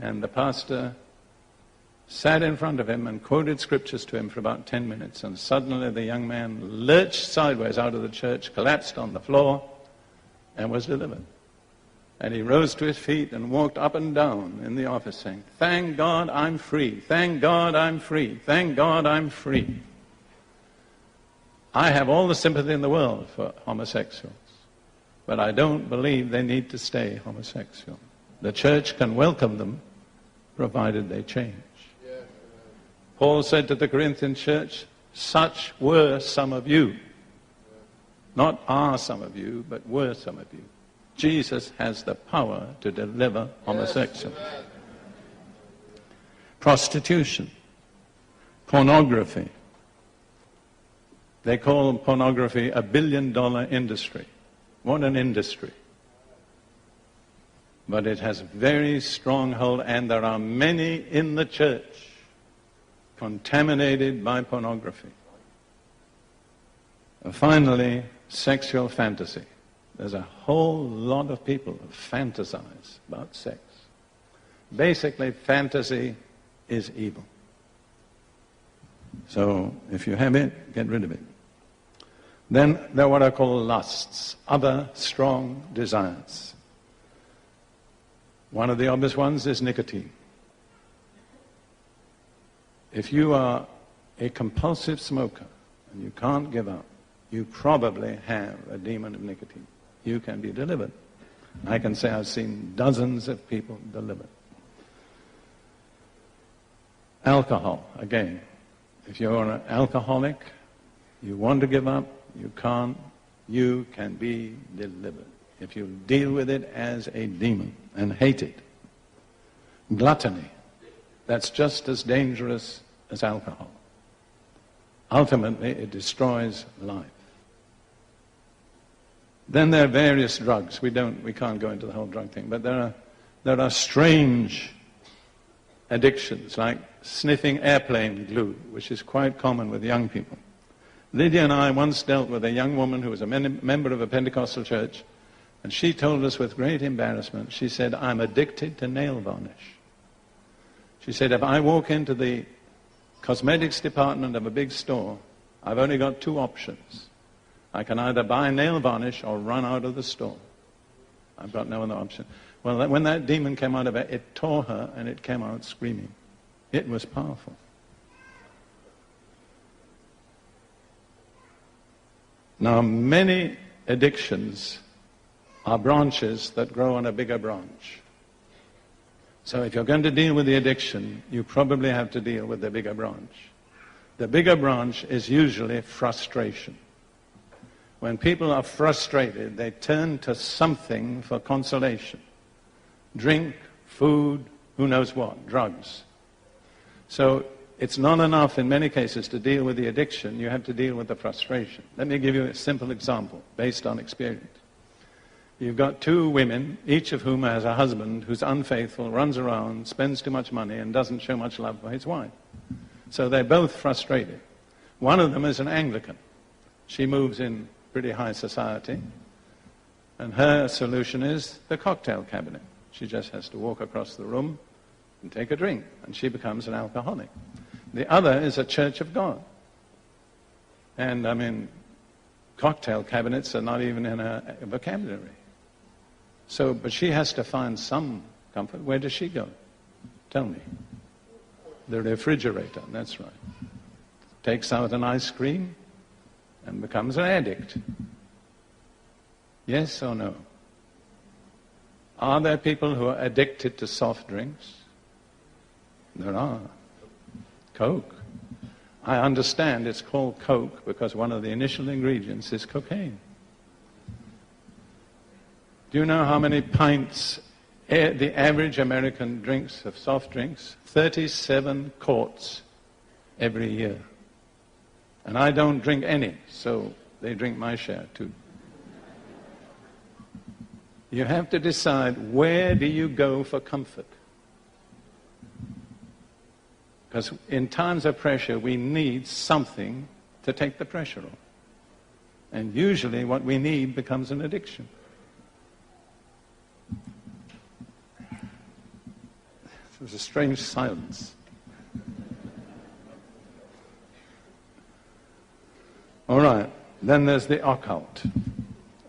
And the pastor sat in front of him and quoted scriptures to him for about 10 minutes, and suddenly the young man lurched sideways out of the church, collapsed on the floor, and was delivered. And he rose to his feet and walked up and down in the office saying, "Thank God I'm free. Thank God I'm free. Thank God I'm free." I have all the sympathy in the world for homosexuals, but I don't believe they need to stay homosexual. The church can welcome them, provided they change. Paul said to the Corinthian church, "Such were some of you." Not are some of you, but were some of you. Jesus has the power to deliver homosexuals. Prostitution, pornography. They call pornography a billion-dollar industry. What an industry. But it has very strong hold, and there are many in the church contaminated by pornography. And finally, sexual fantasy. There's a whole lot of people who fantasize about sex. Basically, fantasy is evil. So, if you have it, get rid of it. Then there are what I call lusts, other strong desires. One of the obvious ones is nicotine. If you are a compulsive smoker and you can't give up, you probably have a demon of nicotine. You can be delivered. I can say I've seen dozens of people delivered. Alcohol, again. If you're an alcoholic, you want to give up, you can't, you can be delivered. If you deal with it as a demon and hate it. Gluttony, that's just as dangerous as alcohol. Ultimately, it destroys life. Then there are various drugs. We can't go into the whole drug thing, but there are strange addictions, like sniffing airplane glue, which is quite common with young people. Lydia and I once dealt with a young woman who was a member of a Pentecostal church, and she told us with great embarrassment, she said, "I'm addicted to nail varnish." She said, "If I walk into the cosmetics department of a big store, I've only got two options. I can either buy nail varnish or run out of the store. I've got no other option." Well, when that demon came out of her, it tore her and it came out screaming. It was powerful. Now, many addictions are branches that grow on a bigger branch. So if you're going to deal with the addiction, you probably have to deal with the bigger branch. The bigger branch is usually frustration. When people are frustrated, they turn to something for consolation. Drink, food, who knows what, drugs. So it's not enough in many cases to deal with the addiction, you have to deal with the frustration. Let me give you a simple example based on experience. You've got two women, each of whom has a husband who's unfaithful, runs around, spends too much money, and doesn't show much love for his wife. So they're both frustrated. One of them is an Anglican. She moves in pretty high society, and her solution is the cocktail cabinet. She just has to walk across the room and take a drink, and she becomes an alcoholic. The other is a Church of God. And, I mean, cocktail cabinets are not even in her vocabulary. So, but she has to find some comfort. Where does she go? Tell me. The refrigerator, that's right. Takes out an ice cream and becomes an addict. Yes or no? Are there people who are addicted to soft drinks? There are. Coke. I understand it's called Coke because one of the initial ingredients is cocaine. Do you know how many pints the average American drinks of soft drinks? 37 quarts every year. And I don't drink any, so they drink my share too. You have to decide, where do you go for comfort? Because in times of pressure, we need something to take the pressure off. And usually what we need becomes an addiction. was a strange silence. All right, then there's the occult,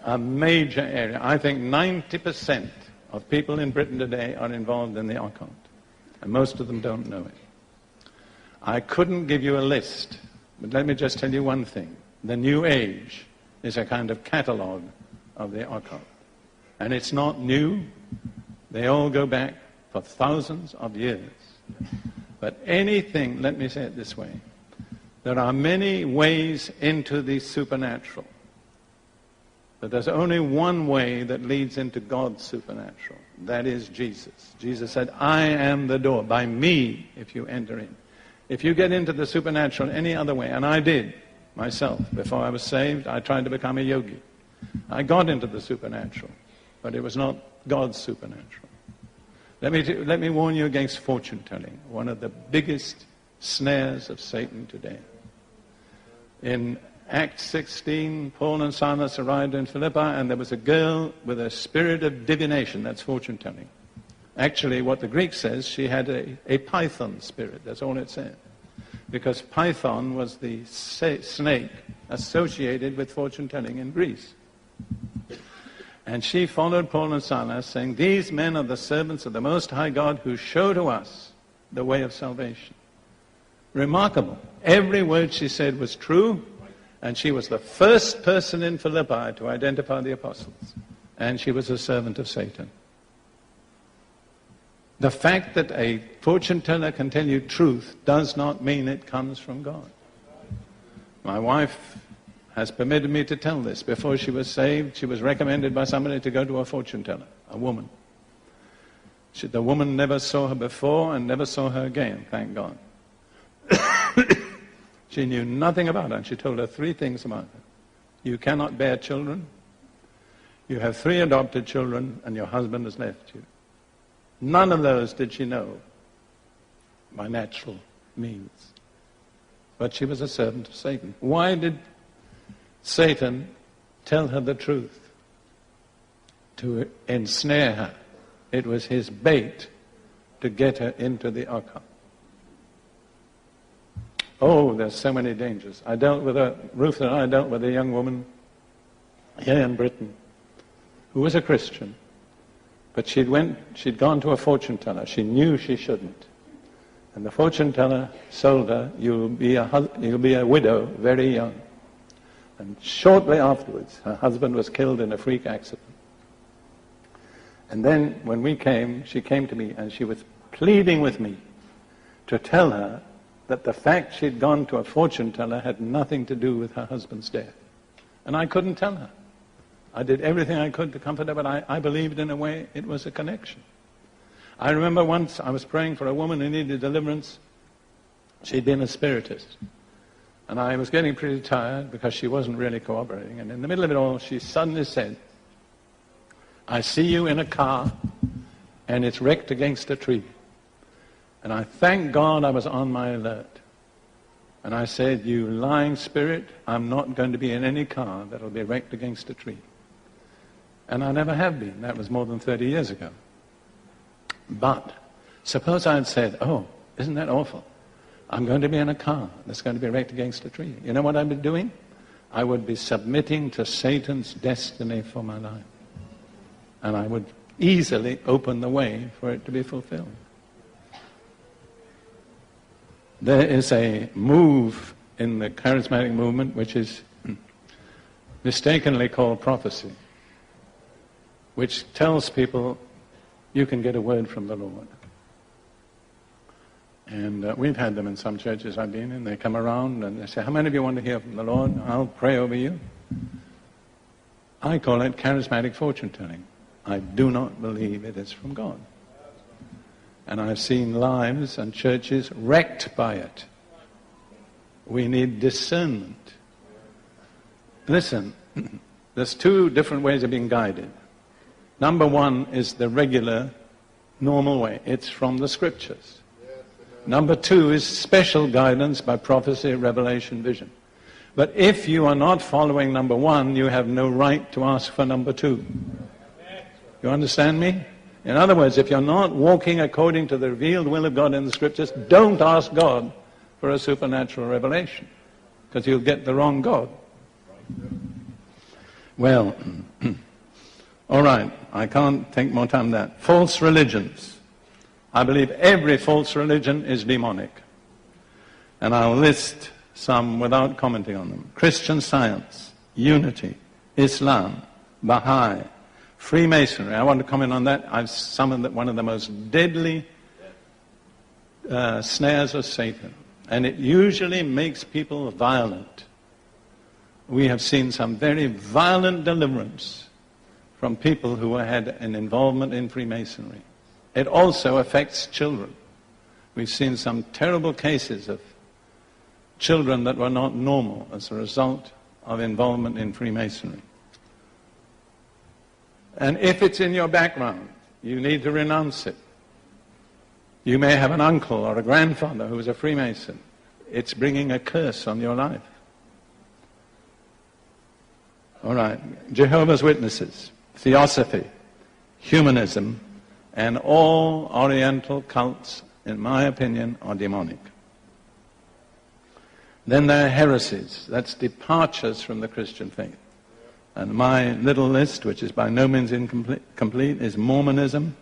a major area. I think 90% of people in Britain today are involved in the occult, and most of them don't know it. I couldn't give you a list, but let me just tell you one thing. The New Age is a kind of catalogue of the occult. And it's not new. They all go back for thousands of years. But anything, let me say it this way, there are many ways into the supernatural. But there's only one way that leads into God's supernatural. That is Jesus. Jesus said, I am the door. By me, if you enter in. If you get into the supernatural any other way, and I did myself, before I was saved, I tried to become a yogi. I got into the supernatural, but it was not God's supernatural. Let me warn you against fortune-telling, one of the biggest snares of Satan today. In Acts 16, Paul and Silas arrived in Philippi, and there was a girl with a spirit of divination. That's fortune-telling. Actually, what the Greek says, she had a python spirit. That's all it said. Because python was the snake associated with fortune-telling in Greece. And she followed Paul and Silas, saying, these men are the servants of the Most High God who show to us the way of salvation. Remarkable. Every word she said was true, and she was the first person in Philippi to identify the apostles. And she was a servant of Satan. The fact that a fortune teller can tell you truth does not mean it comes from God. My wife has permitted me to tell this. Before she was saved, she was recommended by somebody to go to a fortune teller, a woman. The woman never saw her before and never saw her again, thank God. She knew nothing about her, and she told her 3 things about her. You cannot bear children, you have 3 adopted children, and your husband has left you. None of those did she know by natural means. But she was a servant of Satan. Why did Satan tell her the truth? To ensnare her. It was his bait to get her into the occult. Oh, there's so many dangers. Ruth and I dealt with a young woman here in Britain who was a Christian. But she'd gone to a fortune teller. She knew she shouldn't. And the fortune teller sold her, you'll be a widow very young. And shortly afterwards, her husband was killed in a freak accident. And then when we came, she came to me and she was pleading with me to tell her that the fact she'd gone to a fortune teller had nothing to do with her husband's death. And I couldn't tell her. I did everything I could to comfort her, but I believed in a way it was a connection. I remember once I was praying for a woman who needed deliverance. She'd been a spiritist. And I was getting pretty tired because she wasn't really cooperating. And in the middle of it all, she suddenly said, I see you in a car and it's wrecked against a tree. And I thank God I was on my alert. And I said, you lying spirit, I'm not going to be in any car that'll be wrecked against a tree. And I never have been. That was more than 30 years ago. But suppose I had said, oh, isn't that awful? I'm going to be in a car that's going to be wrecked against a tree. You know what I'd be doing? I would be submitting to Satan's destiny for my life. And I would easily open the way for it to be fulfilled. There is a move in the charismatic movement which is mistakenly called prophecy, which tells people you can get a word from the Lord. And we've had them in some churches I've been in. They come around and they say, how many of you want to hear from the Lord? I'll pray over you. I call it charismatic fortune-telling. I do not believe it is from God. And I've seen lives and churches wrecked by it. We need discernment. Listen, there's 2 different ways of being guided. Number 1 is the regular, normal way. It's from the Scriptures. Number 2 is special guidance by prophecy, revelation, vision. But if you are not following number 1, you have no right to ask for number 2. You understand me? In other words, if you're not walking according to the revealed will of God in the Scriptures, don't ask God for a supernatural revelation, because you'll get the wrong God. Well, all right, I can't take more time than that. False religions. I believe every false religion is demonic. And I'll list some without commenting on them. Christian Science, Unity, Islam, Baha'i, Freemasonry. I want to comment on that. I've summoned one of the most deadly snares of Satan. And it usually makes people violent. We have seen some very violent deliverance from people who had an involvement in Freemasonry. It also affects children. We've seen some terrible cases of children that were not normal as a result of involvement in Freemasonry. And if it's in your background, you need to renounce it. You may have an uncle or a grandfather who was a Freemason. It's bringing a curse on your life. All right, Jehovah's Witnesses, Theosophy, Humanism, and all Oriental cults, in my opinion, are demonic. Then there are heresies. That's departures from the Christian faith. And my little list, which is by no means incomplete, is Mormonism,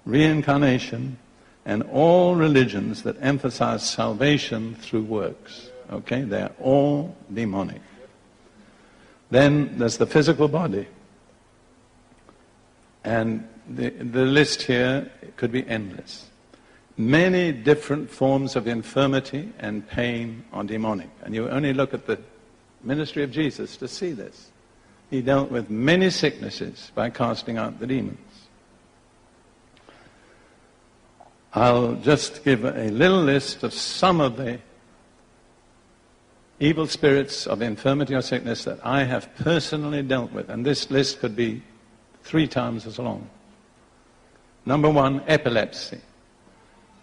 reincarnation, and all religions that emphasize salvation through works. Okay? They're all demonic. Then there's the physical body. And the list here could be endless. Many different forms of infirmity and pain are demonic. And you only look at the ministry of Jesus to see this. He dealt with many sicknesses by casting out the demons. I'll just give a little list of some of the evil spirits of infirmity or sickness that I have personally dealt with. And this list could be 3 times as long. Number 1, epilepsy.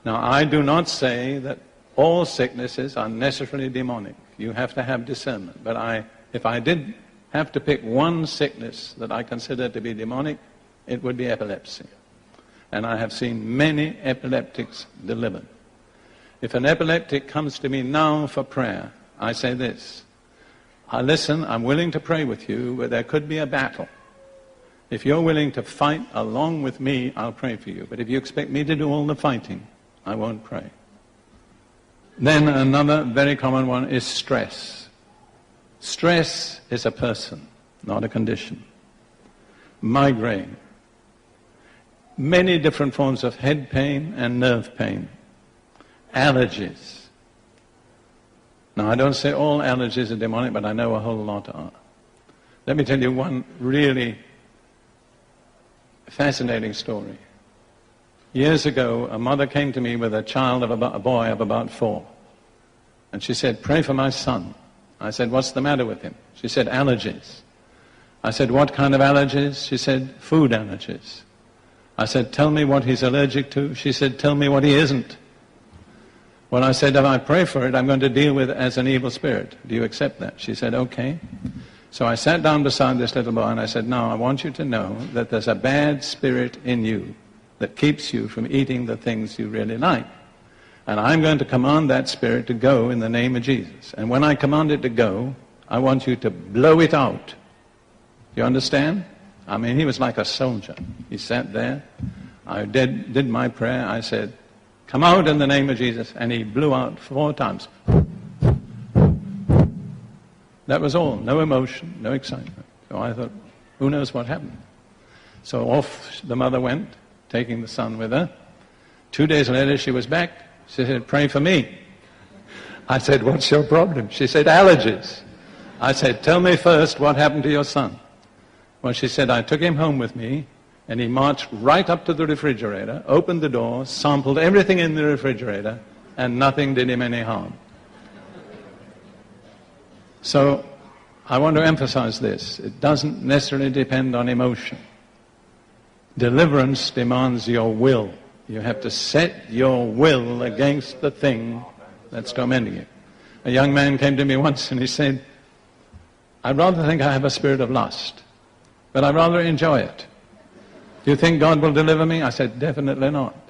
Now, I do not say that all sicknesses are necessarily demonic. You have to have discernment. But if I did have to pick one sickness that I consider to be demonic, it would be epilepsy. And I have seen many epileptics delivered. If an epileptic comes to me now for prayer, I say this: listen, I'm willing to pray with you, but there could be a battle. If you're willing to fight along with me, I'll pray for you. But if you expect me to do all the fighting, I won't pray. Then another very common one is stress. Stress is a person, not a condition. Migraine. Many different forms of head pain and nerve pain. Allergies. Now, I don't say all allergies are demonic, but I know a whole lot are. Let me tell you one really fascinating story. Years ago, a mother came to me with a boy of about 4. And she said, "Pray for my son." I said, "What's the matter with him?" She said, "Allergies." I said, "What kind of allergies?" She said, "Food allergies." I said, "Tell me what he's allergic to." She said, "Tell me what he isn't." Well, I said, if I pray for it, I'm going to deal with it as an evil spirit. Do you accept that? She said, "Okay." So I sat down beside this little boy and I said, "Now, I want you to know that there's a bad spirit in you that keeps you from eating the things you really like. And I'm going to command that spirit to go in the name of Jesus. And when I command it to go, I want you to blow it out." Do you understand? I mean, he was like a soldier. He sat there. I did my prayer. I said, "Come out in the name of Jesus." And he blew out 4 times. That was all. No emotion, no excitement. So I thought, who knows what happened? So off the mother went, taking the son with her. 2 days later, she was back. She said, "Pray for me." I said, "What's your problem?" She said, "Allergies." I said, "Tell me first what happened to your son." Well, she said, "I took him home with me, and he marched right up to the refrigerator, opened the door, sampled everything in the refrigerator, and nothing did him any harm." So I want to emphasize this. It doesn't necessarily depend on emotion. Deliverance demands your will. You have to set your will against the thing that's tormenting you. A young man came to me once and he said, "I'd rather think I have a spirit of lust, but I'd rather enjoy it." Do you think God will deliver me? I said, definitely not.